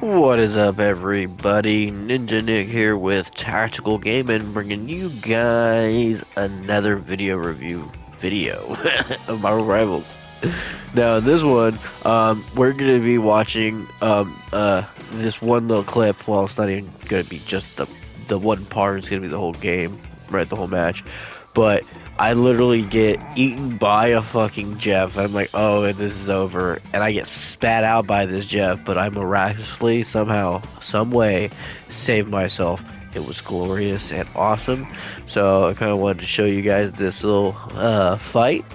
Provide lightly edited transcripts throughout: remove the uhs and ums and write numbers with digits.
What is up, everybody? Ninja Nick here with Tactical Gaming, bringing you guys another video review video of Marvel Rivals. Now, in this one, we're gonna be watching this one little clip. Well, it's not even gonna be just the one part. It's gonna be the whole game, right? The whole match. But I literally get eaten by a fucking Jeff. I'm like, oh, and this is over. And I get spat out by this Jeff, but I miraculously, somehow, some way, saved myself. It was glorious and awesome. So I kind of wanted to show you guys this little fight.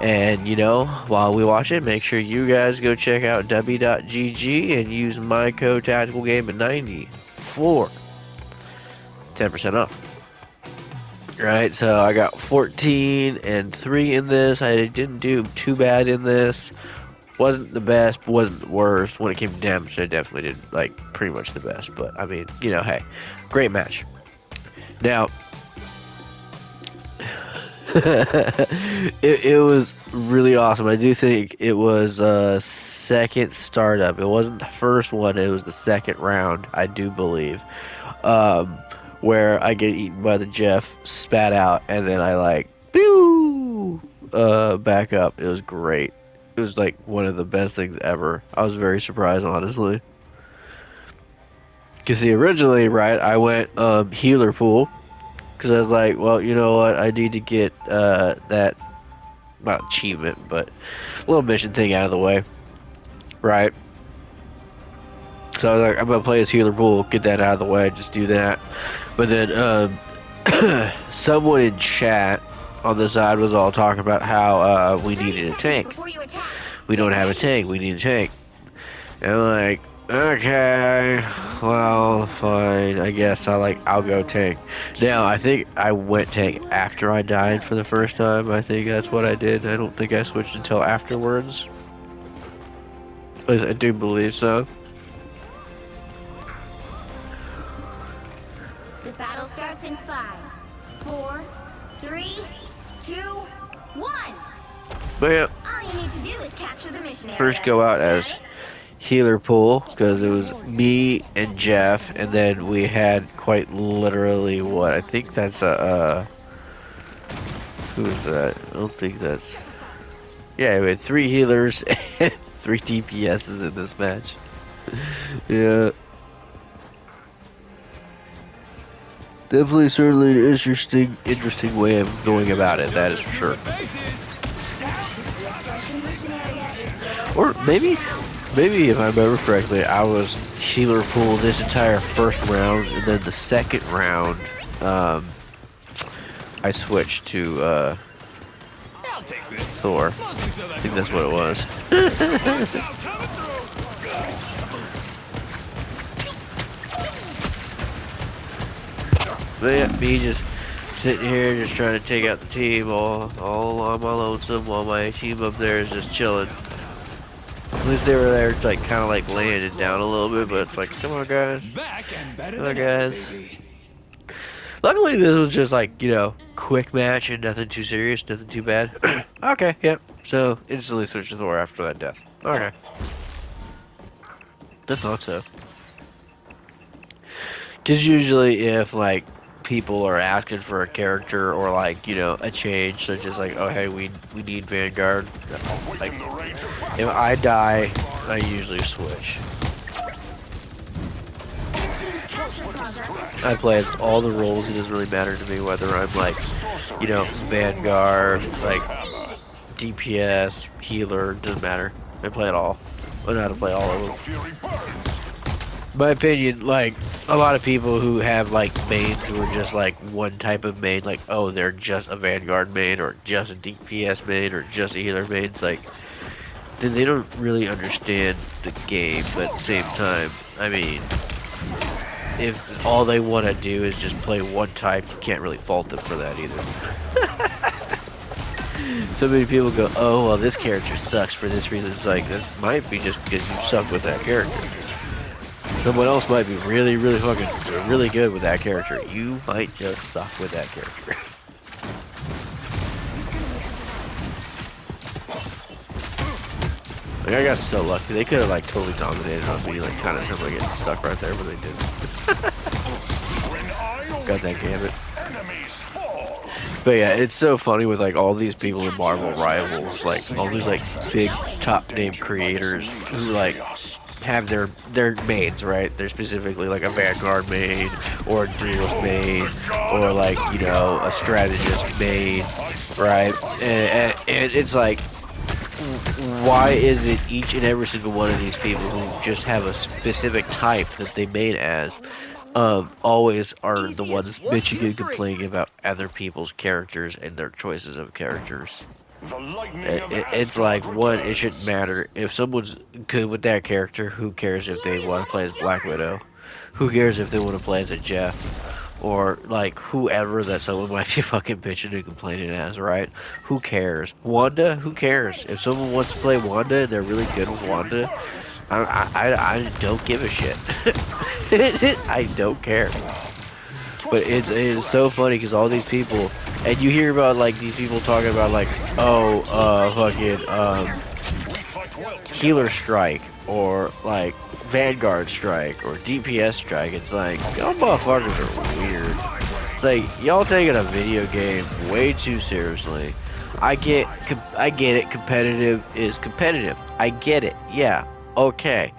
And, you know, while we watch it, make sure you guys go check out w.gg and use my code TacticalGame90 for 10% off. Right, so I got 14 and 3 in this. I didn't do too bad in this. Wasn't the best, wasn't the worst. When it came to damage, I definitely did, like, pretty much the best. But, I mean, you know, hey, great match. Now, it was really awesome. I do think it was a second startup. It wasn't the first one, it was the second round, I do believe. Where I get eaten by the Jeff, spat out, and then I like, pew, back up. It was great. It was like one of the best things ever. I was very surprised, honestly. Cause see, originally, right, I went healer pool, cause I was like, well, you know what, I need to get that, not achievement, but little mission thing out of the way, right? So I was like, I'm gonna play as healer pool, get that out of the way, just do that. But then someone in chat on the side was all talking about how we needed a tank. We don't have a tank, we need a tank. And I'm like, okay, well, fine, I guess I'll go tank. Now, I think I went tank after I died for the first time. I think that's what I did. I don't think I switched until afterwards. I do believe so. The battle starts in 5, 4, 3, 2, 1. But yeah, All you need to do is capture the mission area. first go out as healer pool, because it was me and Jeff, and then we had quite literally what I think that's who is that? I don't think that's, yeah, we had 3 healers and 3 DPSs in this match. Yeah, definitely, certainly an interesting way of going about it, that is for sure. Or maybe if I remember correctly, I was healer pool this entire first round, and then the second round, I switched to Thor. I think that's what it was. But yeah, me just sitting here, just trying to take out the team all on my lonesome, while my team up there is just chilling. At least they were there, like kind of like laying it down a little bit, but it's like, come on, guys. Come on, guys. Luckily, this was just like, you know, quick match and nothing too serious, nothing too bad. Okay, yep. So instantly switched to Thor after that death. Okay. I thought so. Because usually, if like people are asking for a character or like, you know, a change, such as like, oh hey, we need Vanguard, like if I die, I usually switch. I play as all the roles. It doesn't really matter to me whether I'm like, you know, Vanguard, like DPS, healer, doesn't matter. I play it all. I know how to play all of them. My opinion, like, a lot of people who have, like, mains who are just, like, one type of main, like, oh, they're just a Vanguard main, or just a DPS main, or just a healer main, it's like, then they don't really understand the game, but at the same time, I mean, if all they want to do is just play one type, you can't really fault them for that either. So many people go, oh, well, this character sucks for this reason. It's like, that might be just because you suck with that character. Someone else might be really, really fucking really good with that character. You might just suck with that character. Like, I got so lucky. They could have like totally dominated on me, like kind of simply getting stuck right there, but they didn't. Got that gambit. But yeah, it's so funny with like all these people in Marvel Rivals, like all these like big top name creators who like have their mains, right? They're specifically like a Vanguard main or a Duelist main or like, you know, a strategist main, right? And it's like, why is it each and every single one of these people who just have a specific type that they main as always are the ones bitching and complaining about other people's characters and their choices of characters? It's like, one, it shouldn't matter. If someone's good with that character, who cares if they want to play as Black Widow? Who cares if they want to play as a Jeff? Or, like, whoever that someone might be fucking bitching and complaining as, right? Who cares? Wanda? Who cares? If someone wants to play Wanda and they're really good with Wanda, I don't give a shit. I don't care. But it is so funny because all these people, and you hear about like these people talking about like, oh, Healer Strike or like Vanguard Strike or DPS Strike. It's like, y'all motherfuckers are weird. It's like, y'all taking a video game way too seriously. I get it. Competitive is competitive. I get it. Yeah. Okay.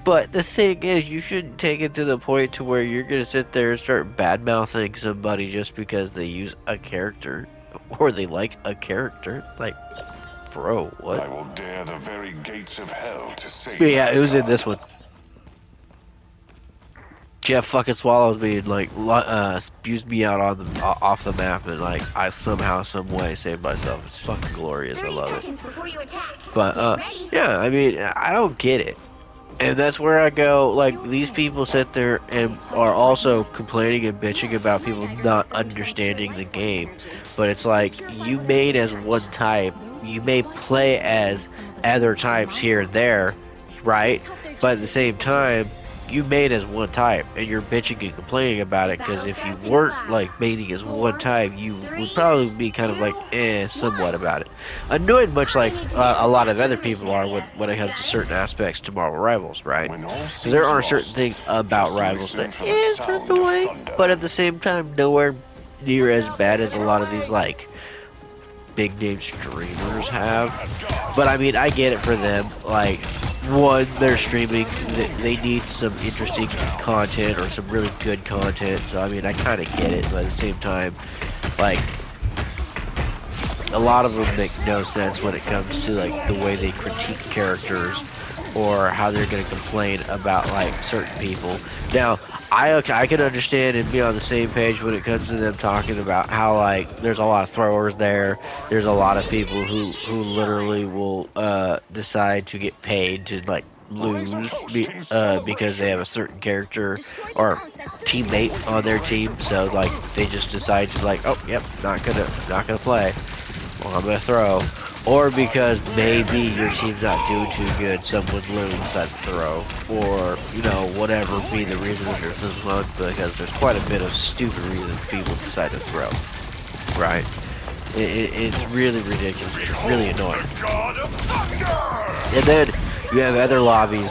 But the thing is, you shouldn't take it to the point to where you're gonna sit there and start bad-mouthing somebody just because they use a character or they like a character. Like, bro, what? I will dare the very gates of hell to save. But yeah, it was in this one. Jeff fucking swallows me and like spews me out on the off the map, and like I somehow, some way saved myself. It's fucking glorious. I love it. But yeah, I mean, I don't get it. And that's where I go, like, these people sit there and are also complaining and bitching about people not understanding the game. But it's like, you made as one type, you may play as other types here and there, right? But at the same time, you made as one type, and you're bitching and complaining about it, because if you weren't, like, mating as one type, you would probably be kind of like, somewhat about it. Annoyed much like a lot of other people are when it comes to certain aspects to Marvel Rivals, right? Because there are certain things about Rivals that is annoying, but at the same time, nowhere near as bad as a lot of these, like, big name streamers have. But I mean, I get it for them. Like, one, they're streaming, they need some interesting content or some really good content, so I mean, I kind of get it, but at the same time, like, a lot of them make no sense when it comes to like the way they critique characters or how they're going to complain about like certain people. Now, I can understand and be on the same page when it comes to them talking about how like there's a lot of throwers there. There's a lot of people who literally will decide to get paid to like lose because they have a certain character or teammate on their team. So like they just decide to like, oh yep, not gonna play. Well, I'm gonna throw. Or because maybe your team's not doing too good, someone literally decides to throw. Or, you know, whatever be the reason that there's this month, because there's quite a bit of stupid reasons people decide to throw. Right? It's really ridiculous. It's really annoying. And then you have other lobbies,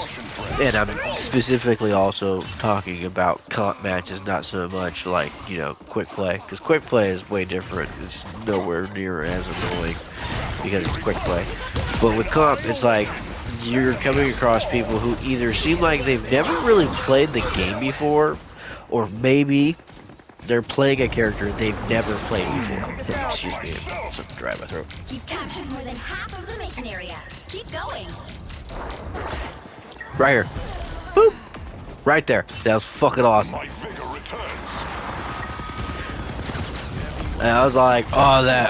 and I'm specifically also talking about comp matches, not so much like, you know, quick play. Because quick play is way different. It's nowhere near as annoying because it's quick play. But with comp, it's like you're coming across people who either seem like they've never really played the game before, or maybe they're playing a character they've never played before. Excuse me, something dry in my throat. You've captured more than half of the mission area. Keep going. Right here. Boop. Right there. That was fucking awesome. My vigor returns. And I was like, oh, that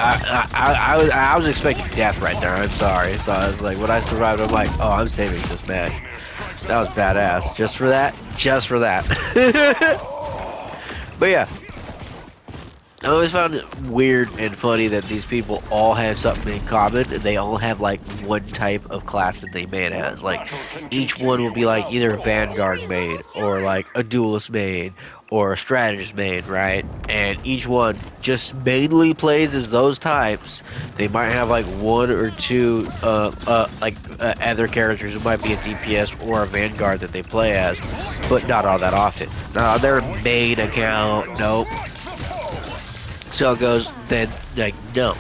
I was expecting death right there. I'm sorry. So I was like, when I survived, I'm like, oh, I'm saving this match. That was badass. Just for that. Just for that. But yeah. I always found it weird and funny that these people all have something in common, and they all have like one type of class that they main as. Like each one will be like either a vanguard main, or like a duelist main, or a strategist main, right? And each one just mainly plays as those types. They might have like one or two other characters who might be a DPS or a vanguard that they play as, but not all that often. Not on their main account, nope. So it goes, then, like, no.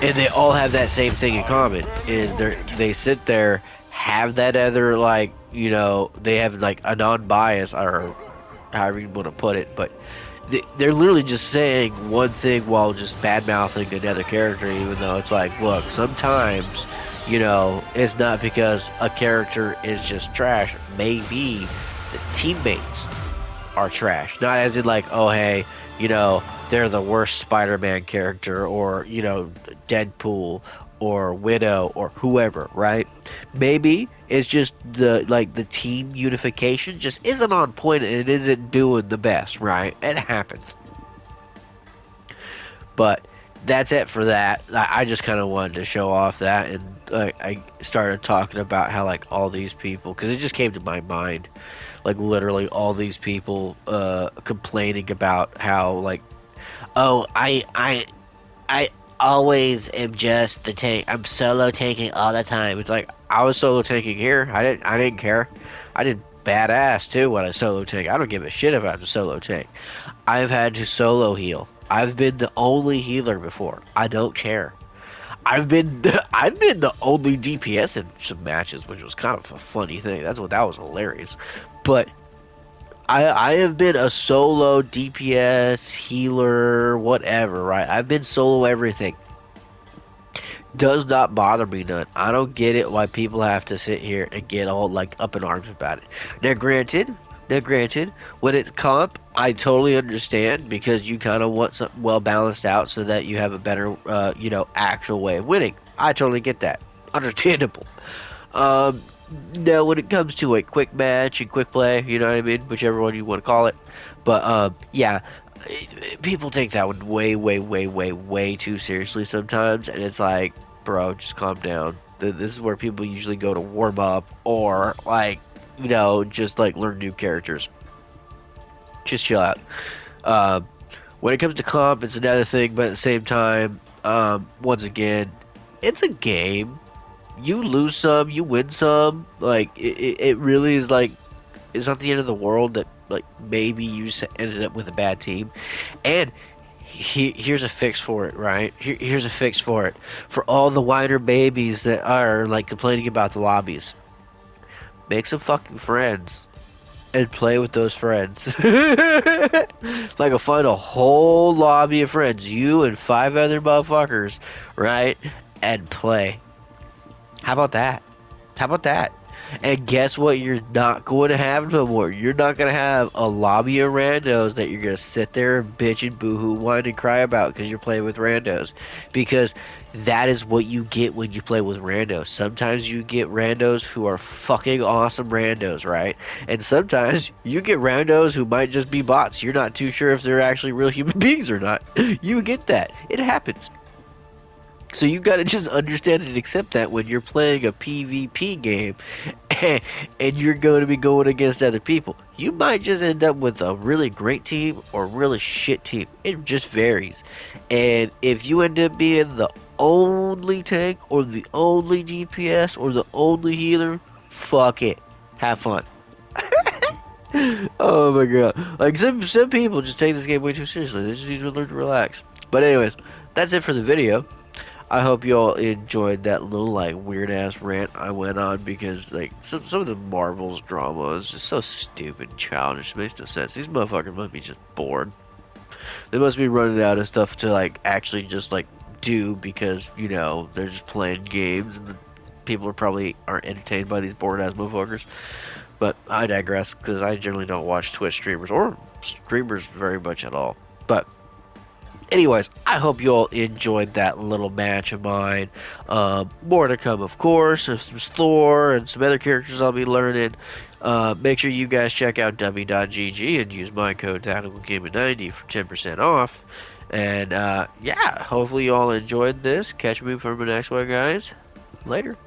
And they all have that same thing in common, is they sit there, have that other, like, you know, they have, like, a non-bias, or however you want to put it, but they're literally just saying one thing while just bad-mouthing another character, even though it's like, look, sometimes, you know, it's not because a character is just trash. Maybe the teammates are trash. Not as in, like, oh, hey, you know, they're the worst Spider-Man character, or, you know, Deadpool, or Widow, or whoever, right? Maybe it's just the team unification just isn't on point and it isn't doing the best, right? It happens. But that's it for that. I just kind of wanted to show off that, and I started talking about how, like, all these people, because it just came to my mind, like, literally all these people complaining about how, like, oh, I always am just the tank. I'm solo tanking all the time. It's like, I was solo tanking here. I didn't care. I did badass too when I solo tank. I don't give a shit about the solo tank. I've had to solo heal. I've been the only healer before. I don't care. I've been the only DPS in some matches, which was kind of a funny thing. That was hilarious. But I have been a solo DPS, healer, whatever, right? I've been solo everything. Does not bother me none. I don't get it why people have to sit here and get all, like, up in arms about it. Now granted, when it's comp, I totally understand, because you kind of want something well balanced out so that you have a better, you know, actual way of winning. I totally get that. Understandable. Now, when it comes to a quick match and quick play, you know what I mean? Whichever one you want to call it. But, yeah, people take that one way too seriously sometimes. And it's like, bro, just calm down. This is where people usually go to warm up, or, like, you know, just, like, learn new characters. Just chill out. When it comes to comp, it's another thing, but at the same time, once again, it's a game. You lose some, you win some. Like, it really is, like, it's not the end of the world that, like, maybe you ended up with a bad team. And here's a fix for it, right? Here's a fix for it. For all the whiner babies that are, like, complaining about the lobbies. Make some fucking friends. And play with those friends. Like, I'll find a whole lobby of friends. You and 5 other motherfuckers, right? And play. How about that? How about that? And guess what you're not going to have no more? You're not going to have a lobby of randos that you're going to sit there and bitch and boo-hoo, whine and cry about because you're playing with randos. Because that is what you get when you play with randos. Sometimes you get randos who are fucking awesome randos, right? And sometimes you get randos who might just be bots. You're not too sure if they're actually real human beings or not. You get that. It happens. So you gotta just understand and accept that when you're playing a PvP game and you're going to be going against other people. You might just end up with a really great team or a really shit team. It just varies. And if you end up being the only tank or the only DPS or the only healer, fuck it. Have fun. Oh my god. Like, some people just take this game way too seriously. They just need to learn to relax. But anyways, that's it for the video. I hope you all enjoyed that little, like, weird ass rant I went on, because, like, some of the Marvel's drama is just so stupid and childish. It makes no sense. These motherfuckers must be just bored. They must be running out of stuff to, like, actually just, like, do, because, you know, they're just playing games and the people aren't entertained by these bored ass motherfuckers. But I digress, because I generally don't watch Twitch streamers or streamers very much at all. But anyways, I hope you all enjoyed that little match of mine. More to come, of course. There's some Thor and some other characters I'll be learning. Make sure you guys check out dummy.gg and use my code TacticalGaming90 for 10% off. And yeah, hopefully you all enjoyed this. Catch me for the next one, guys. Later.